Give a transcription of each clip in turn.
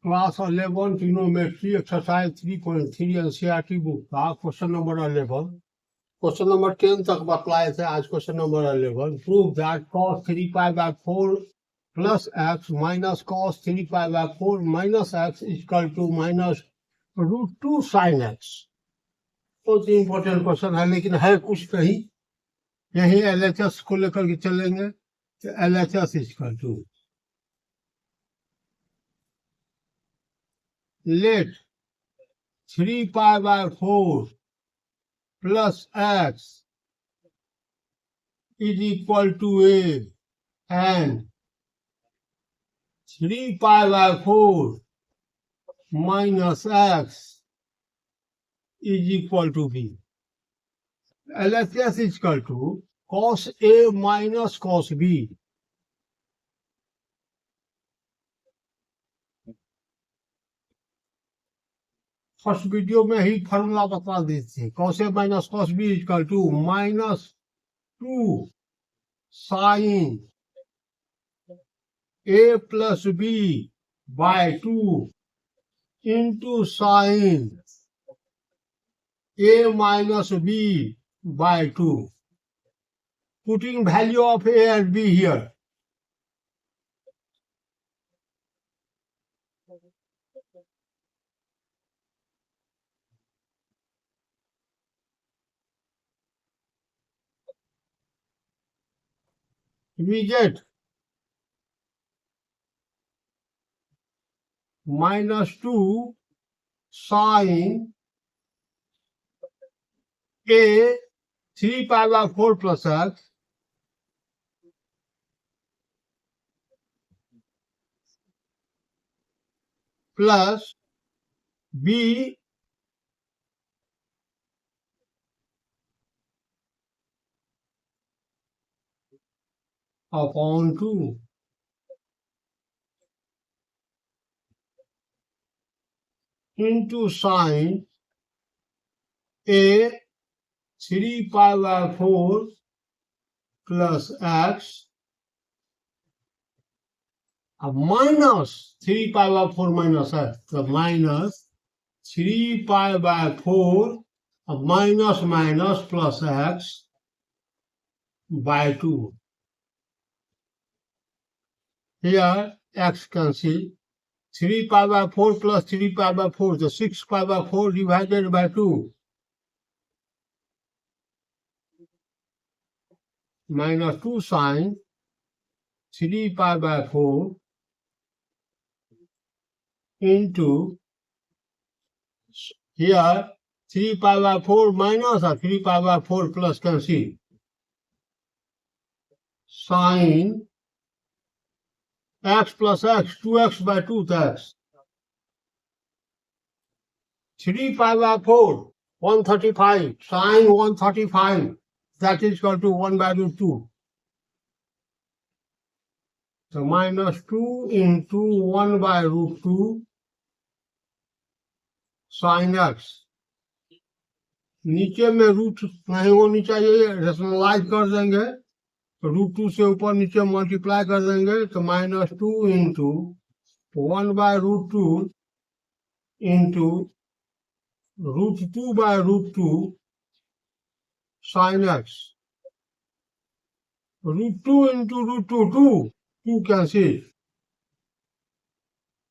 Class 11 trigonometry exercise 3.3 NCERT book का question number 11। Question number 10 तक बतलाए थे, आज question number 11। Prove that cos 3 pi by 4 plus x minus cos 3 pi by 4 minus x equal to minus √2 sine x. बहुत ही important question है, लेकिन है कुछ नहीं। यही एलएचएस को लेकर के चलेंगे। तो LHS equal to let 3 pi by 4 plus x is equal to a and 3 pi by 4 minus x is equal to b. LHS is equal to cos a minus cos b. First video में ही formula बता दी थी। cos a minus cos b is equal to -2 sin a plus b by 2 into sin a minus b by 2. Putting value of a and b here. We get -2 sin a 3 pi by 4 plus x plus b upon 2 into sin a 3 pi by 4 plus x minus 3 pi by 4 minus x. So minus 3 pi by 4 minus minus plus x by 2. Here x cancel. 3 pi by 4 plus 3 pi by 4, so 6 pi by 4 divided by 2. Minus 2 sin 3 pi by 4 into here 3 pi by 4 minus 3 pi by 4 plus cancel. Sin x plus x, 2x by 2 x. 3 pi by 4, 135, sin 135, that is equal to 1 by root 2. So minus 2 into 1 by root 2 sin x. नीचे में root नहीं होनी चाहिए, rationalise कर देंगे तो √2 से ऊपर नीचे मल्टीप्लाई कर देंगे तो -2 into 1 by √2 into √2 by √2 sin x. √2 into √2 2 cancel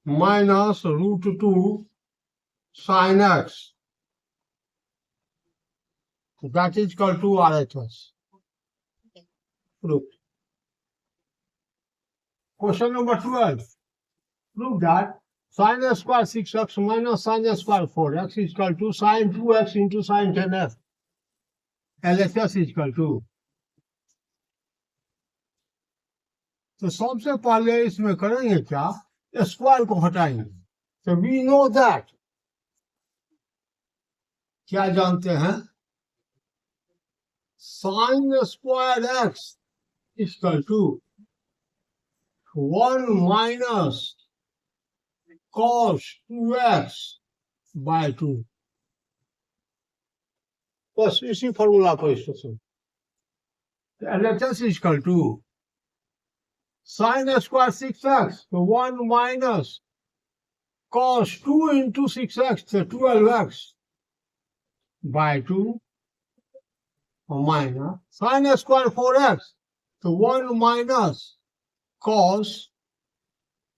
minus √2 sin x. That is equal to RHS. Proof. Question number 12. Prove that sin a square 6x minus sin a square 4x is equal to sin 2x into sin 10x. LHS is equal to. तो सबसे पहले इसमें करेंगे क्या, square को हटाएंगे। तो we know that, क्या जानते हैं, sin square x equal to 1 minus cos 2x by 2. बस इसी फॉर्मूला को इसको LHS equal to sin square 6x, तो 1 minus cos 2 into 6x, so 12x by 2 minus sin square 4x, so 1 minus cos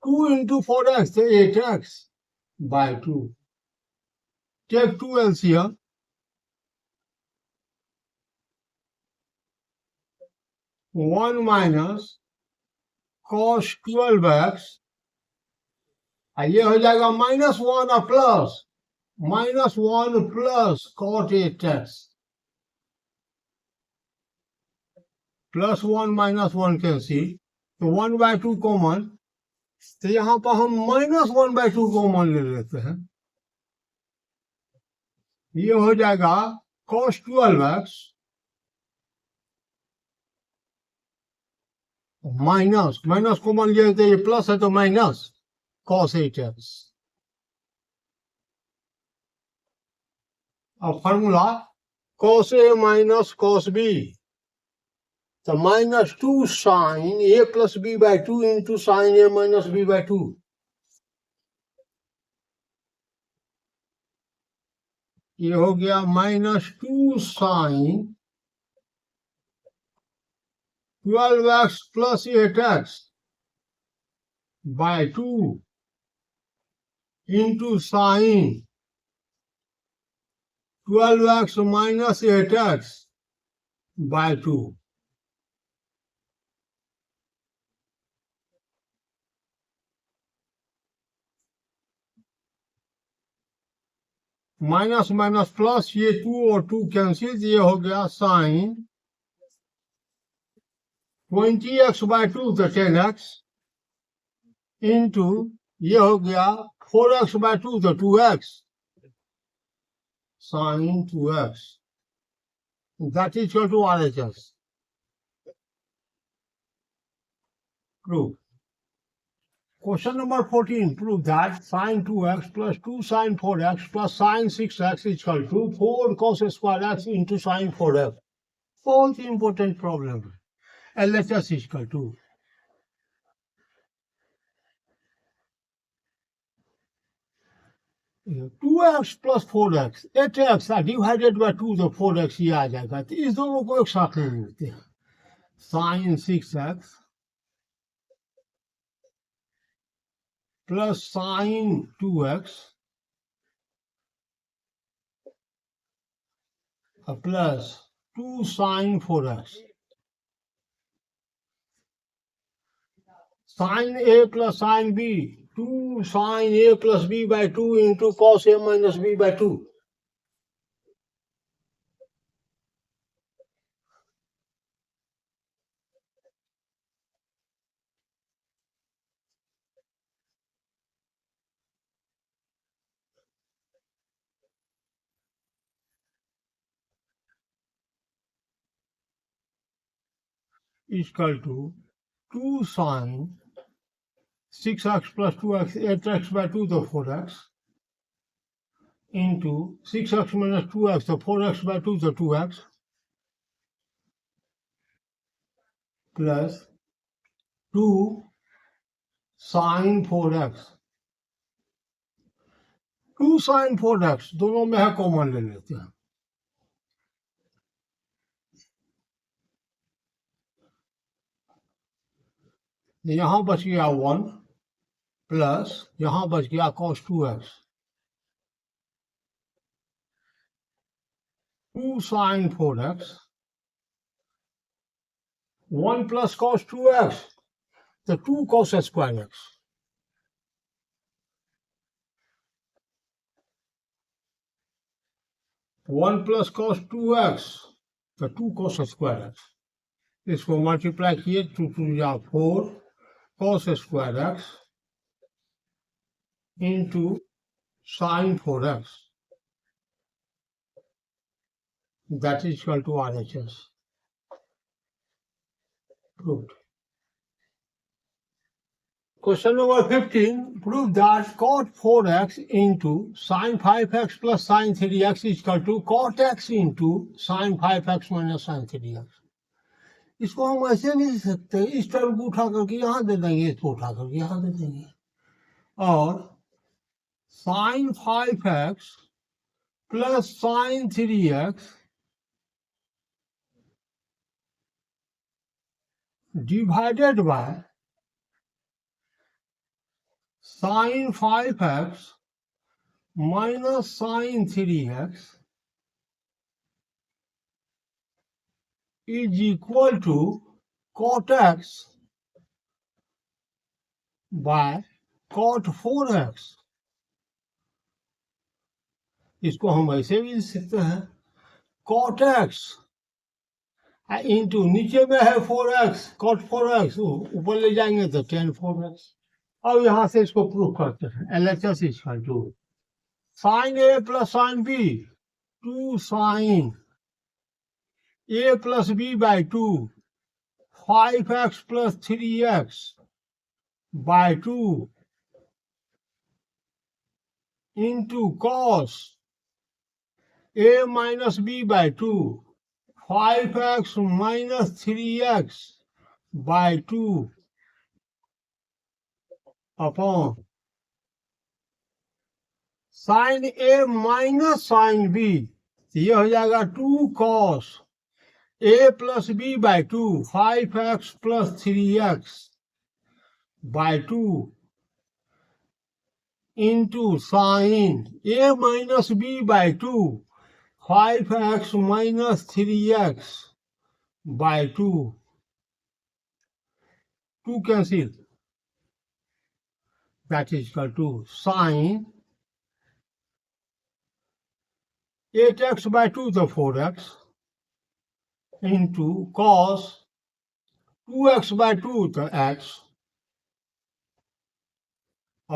2 into 4x, so 8x by 2. Take 2 here. 1 minus cos 12x, ये हो जाएगा -1 और plus -1 plus cot 8x, +1 -1 cancel, तो 1/2 common, तो यहां पर हम -1/2 कॉमन ले लेते हैं, ये हो जाएगा cos 12x माइनस कॉमन लिए तो ये प्लस है तो माइनस cos 8x। अब formula cos a minus cos b, तो -2 sin a plus b by 2 into sin a minus b by 2, ये हो गया -2 sin 12x plus 8x by 2 into sin 12x minus 8x by 2. Minus minus plus, ये 2 और 2 cancel, ये हो गया sign 20x by 2 तो 10x इंटू ये हो गया 4x by 2 तो 2x sine 2x, that is equal to RHS. Proof. Question number 14. Prove that sin 2x plus 2 sin 4x plus sin 6x is equal to 4 cos square x into sin 4x. बहुत important problem. LHS is equal to 2x plus 4x, 8x divided by 2 तो 4x ये आ जाएगा, तो इस दोनों को एक साथ ले लेते हैं, sin 6x plus sin 2x plus 2 sin 4x, sin a plus sin b, 2 sin a plus b by 2 into cos a minus b by 2. Is equal to 2 sin 6x plus 2x, 8x by 2 तो 4x into 6x minus 2x तो 4x by 2 तो 2x plus 2 sin 4x, 2 sin 4x दोनों में है common ले लेते हैं, यहां बच गया 1 प्लस यहां बच गया cos 2x, 2 sin 4x, 1 plus cos 2x, तो 2 cos square x, one plus cos 2x, तो 2 cos square x, इसको मल्टीप्लाई किए 2 2 या 4 cos square x into sin 4x, that is equal to RHS. Proved. Question number 15. Prove that cot 4x into sin 5x plus sin 3x is equal to cot x into sin 5x minus sin 3x. इसको हम ऐसे नहीं लिख सकते, इस term को उठा करके यहां दे देंगे, इसको उठा करके यहां दे देंगे, और sine 5x plus sine 3x divided by sine 5x minus sine 3x is equal to cot x by cot 4x। इसको हम ऐसे भी लिख सकते हैं cot x इंटू नीचे में है 4x, cot 4x ऊपर ले जाएंगे तो tan 4x। अब यहां से इसको प्रूफ करते हैं। LHS equal to sine A plus sine B 2 sine a plus B by 2 5x plus 3x by 2 into cos a minus B by 2 5x minus 3x by 2 upon sine A minus sine B, ये हो जाएगा 2 cos a plus B by 2 5x plus 3x by 2 into sine a minus B by 2 5x minus 3x by 2 cancel, that is equal to sin 8x by 2 the 4x into cos 2x by 2 the x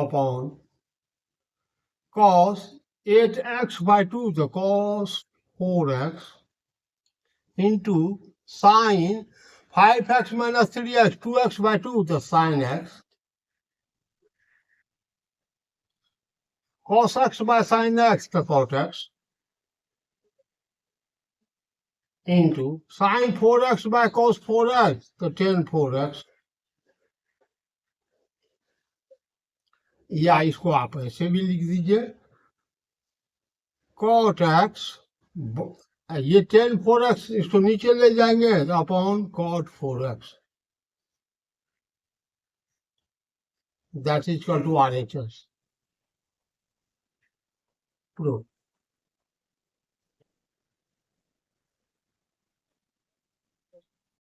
upon cos 8x by 2 the cos 4x into sin 5x minus 3x 2x by 2 the sin x cos x by sin x the cot x into sin 4x by cos 4x the tan 4x, या इसको आप ऐसे भी लिख दीजिए cot x, ये tan 4x इसको नीचे ले जाएंगे upon cot 4x, that is equal to RHS। Proof.